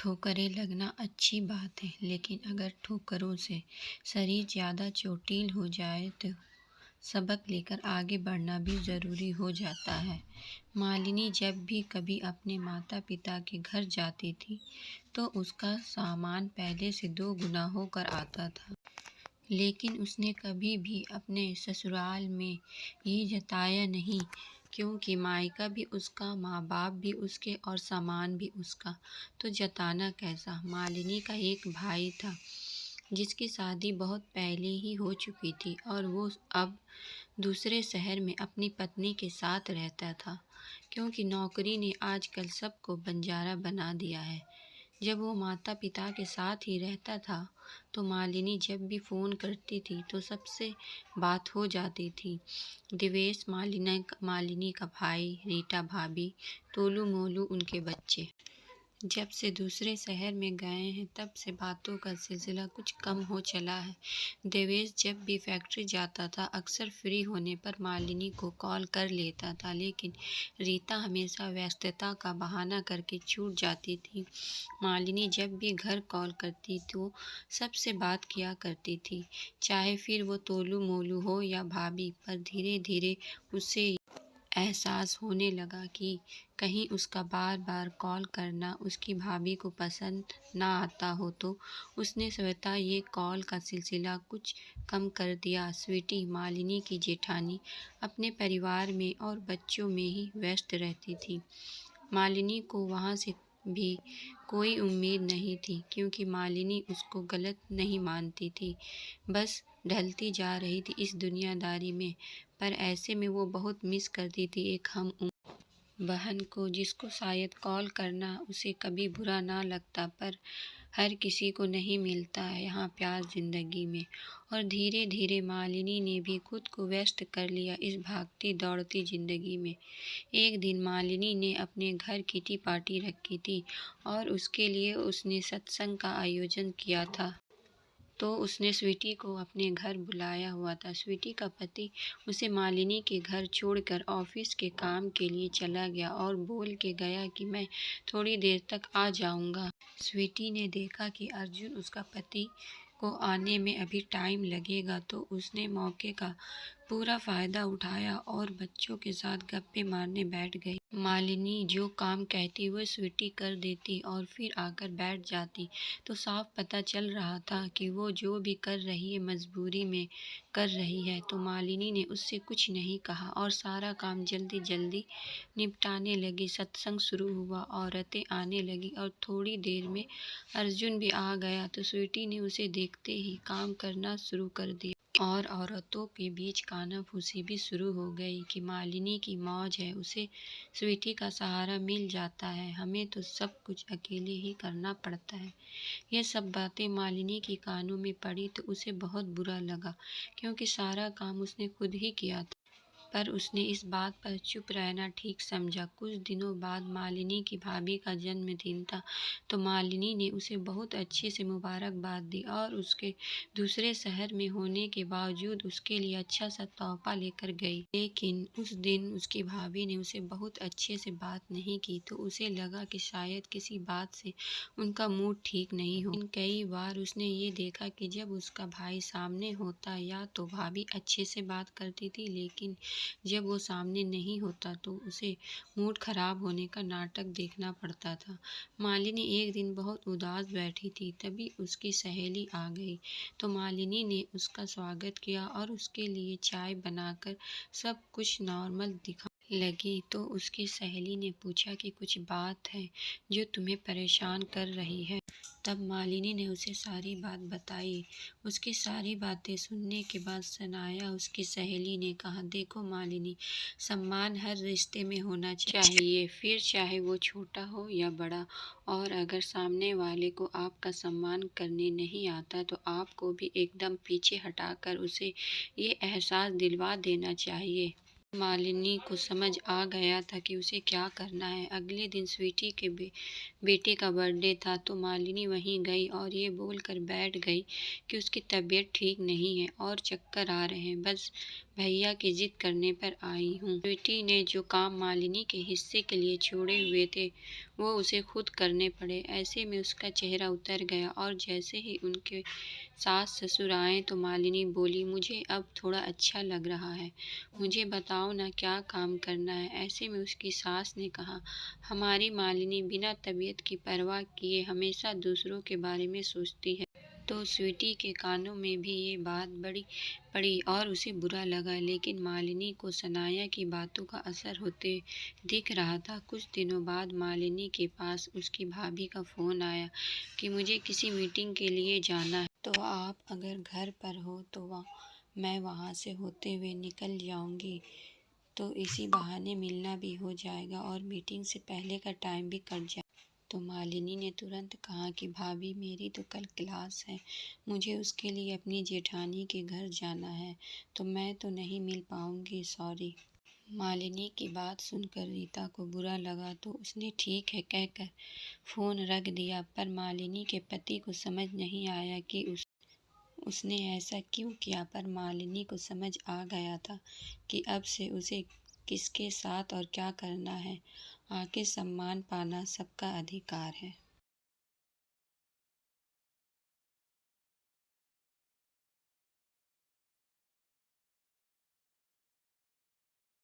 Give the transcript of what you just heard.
ठोकरें लगना अच्छी बात है, लेकिन अगर ठोकरों से शरीर ज़्यादा चोटिल हो जाए तो सबक लेकर आगे बढ़ना भी ज़रूरी हो जाता है। मालिनी जब भी कभी अपने माता पिता के घर जाती थी तो उसका सामान पहले से 2 गुना होकर आता था। लेकिन उसने कभी भी अपने ससुराल में ये जताया नहीं, क्योंकि मायका भी उसका, माँ-बाप भी उसके और सामान भी उसका, तो जताना कैसा। मालिनी का एक भाई था जिसकी शादी बहुत पहले ही हो चुकी थी और वो अब दूसरे शहर में अपनी पत्नी के साथ रहता था, क्योंकि नौकरी ने आजकल सबको बंजारा बना दिया है। जब वो माता पिता के साथ ही रहता था तो मालिनी जब भी फ़ोन करती थी तो सबसे बात हो जाती थी। दिवेश मालिनी का भाई, रीटा भाभी, तोलू मोलू उनके बच्चे। जब से दूसरे शहर में गए हैं तब से बातों का सिलसिला कुछ कम हो चला है। देवेश जब भी फैक्ट्री जाता था अक्सर फ्री होने पर मालिनी को कॉल कर लेता था, लेकिन रीता हमेशा व्यस्तता का बहाना करके छूट जाती थी। मालिनी जब भी घर कॉल करती तो सबसे बात किया करती थी, चाहे फिर वो तोलू मोलू हो या भाभी। पर धीरे धीरे उसे एहसास होने लगा कि कहीं उसका बार बार कॉल करना उसकी भाभी को पसंद ना आता हो, तो उसने स्वतः ये कॉल का सिलसिला कुछ कम कर दिया। स्वीटी, मालिनी की जेठानी, अपने परिवार में और बच्चों में ही व्यस्त रहती थी। मालिनी को वहाँ से भी कोई उम्मीद नहीं थी, क्योंकि मालिनी उसको गलत नहीं मानती थी, बस ढलती जा रही थी इस दुनियादारी में। पर ऐसे में वो बहुत मिस करती थी एक हम बहन को, जिसको शायद कॉल करना उसे कभी बुरा ना लगता, पर हर किसी को नहीं मिलता है यहाँ प्यार ज़िंदगी में। और धीरे धीरे मालिनी ने भी खुद को व्यस्त कर लिया इस भागती दौड़ती ज़िंदगी में। एक दिन मालिनी ने अपने घर किटी पार्टी रखी थी और उसके लिए उसने सत्संग का आयोजन किया था, तो उसने स्वीटी को अपने घर बुलाया हुआ था। स्वीटी का पति उसे मालिनी के घर छोड़कर ऑफिस के काम के लिए चला गया और बोल के गया कि मैं थोड़ी देर तक आ जाऊंगा। स्वीटी ने देखा कि अर्जुन, उसका पति, को आने में अभी टाइम लगेगा, तो उसने मौके का पूरा फ़ायदा उठाया और बच्चों के साथ गप्पे मारने बैठ गई। मालिनी जो काम कहती वो स्वीटी कर देती और फिर आकर बैठ जाती, तो साफ पता चल रहा था कि वो जो भी कर रही है मजबूरी में कर रही है। तो मालिनी ने उससे कुछ नहीं कहा और सारा काम जल्दी जल्दी निपटाने लगी। सत्संग शुरू हुआ, औरतें आने लगी और थोड़ी देर में अर्जुन भी आ गया, तो स्वीटी ने उसे देखते ही काम करना शुरू कर दिया और औरतों के बीच कानाफूसी भी शुरू हो गई कि मालिनी की मौज है, उसे स्वीटी का सहारा मिल जाता है, हमें तो सब कुछ अकेले ही करना पड़ता है। ये सब बातें मालिनी के कानों में पड़ी तो उसे बहुत बुरा लगा, क्योंकि सारा काम उसने खुद ही किया था। पर उसने इस बात पर चुप रहना ठीक समझा। कुछ दिनों बाद मालिनी की भाभी का जन्मदिन था, तो मालिनी ने उसे बहुत अच्छे से मुबारकबाद दी और उसके दूसरे शहर में होने के बावजूद उसके लिए अच्छा सा तोहफा लेकर गई। लेकिन उस दिन उसकी भाभी ने उसे बहुत अच्छे से बात नहीं की, तो उसे लगा कि शायद किसी बात से उनका मूड ठीक नहीं हो। कई बार उसने ये देखा कि जब उसका भाई सामने होता या तो भाभी अच्छे से बात करती थी, लेकिन जब वो सामने नहीं होता तो उसे मूड खराब होने का नाटक देखना पड़ता था। मालिनी एक दिन बहुत उदास बैठी थी, तभी उसकी सहेली आ गई, तो मालिनी ने उसका स्वागत किया और उसके लिए चाय बनाकर सब कुछ नॉर्मल दिखा लगी। तो उसकी सहेली ने पूछा कि कुछ बात है जो तुम्हें परेशान कर रही है। तब मालिनी ने उसे सारी बात बताई। उसकी सारी बातें सुनने के बाद सनाया उसकी सहेली ने कहा, देखो मालिनी, सम्मान हर रिश्ते में होना चाहिए, फिर चाहे वो छोटा हो या बड़ा। और अगर सामने वाले को आपका सम्मान करने नहीं आता तो आपको भी एकदम पीछे हटाकर उसे ये एहसास दिलवा देना चाहिए मालिनी को समझ आ गया था कि उसे क्या करना है। अगले दिन स्वीटी के बेटे का बर्थडे था तो मालिनी वहीं गई और ये बोलकर बैठ गई कि उसकी तबीयत ठीक नहीं है और चक्कर आ रहे हैं, बस भैया की जिद करने पर आई हूँ। स्वीटी ने जो काम मालिनी के हिस्से के लिए छोड़े हुए थे वो उसे खुद करने पड़े। ऐसे में उसका चेहरा उतर गया और जैसे ही उनके सास ससुर आए तो मालिनी बोली, मुझे अब थोड़ा अच्छा लग रहा है, मुझे बताओ ना क्या काम करना है। ऐसे में उसकी सास ने कहा, हमारी मालिनी बिना तबीयत की परवाह किए हमेशा दूसरों के बारे में सोचती है। तो स्वीटी के कानों में भी ये बात बड़ी पड़ी और उसे बुरा लगा, लेकिन मालिनी को सनाया की बातों का असर होते दिख रहा था। कुछ दिनों बाद मालिनी के पास उसकी भाभी का फ़ोन आया कि मुझे किसी मीटिंग के लिए जाना है, तो आप अगर घर पर हो तो मैं वहाँ से होते हुए निकल जाऊँगी, तो इसी बहाने मिलना भी हो जाएगा और मीटिंग से पहले का टाइम भी कट जाए। तो मालिनी ने तुरंत कहा कि भाभी मेरी तो कल क्लास है, मुझे उसके लिए अपनी जेठानी के घर जाना है, तो मैं तो नहीं मिल पाऊँगी, सॉरी। मालिनी की बात सुनकर रीता को बुरा लगा तो उसने ठीक है कहकर फ़ोन रख दिया, पर मालिनी के पति को समझ नहीं आया कि उसने ऐसा क्यों किया। पर मालिनी को समझ आ गया था कि अब से उसे किसके साथ और क्या करना है। आखिर सम्मान पाना सबका अधिकार है।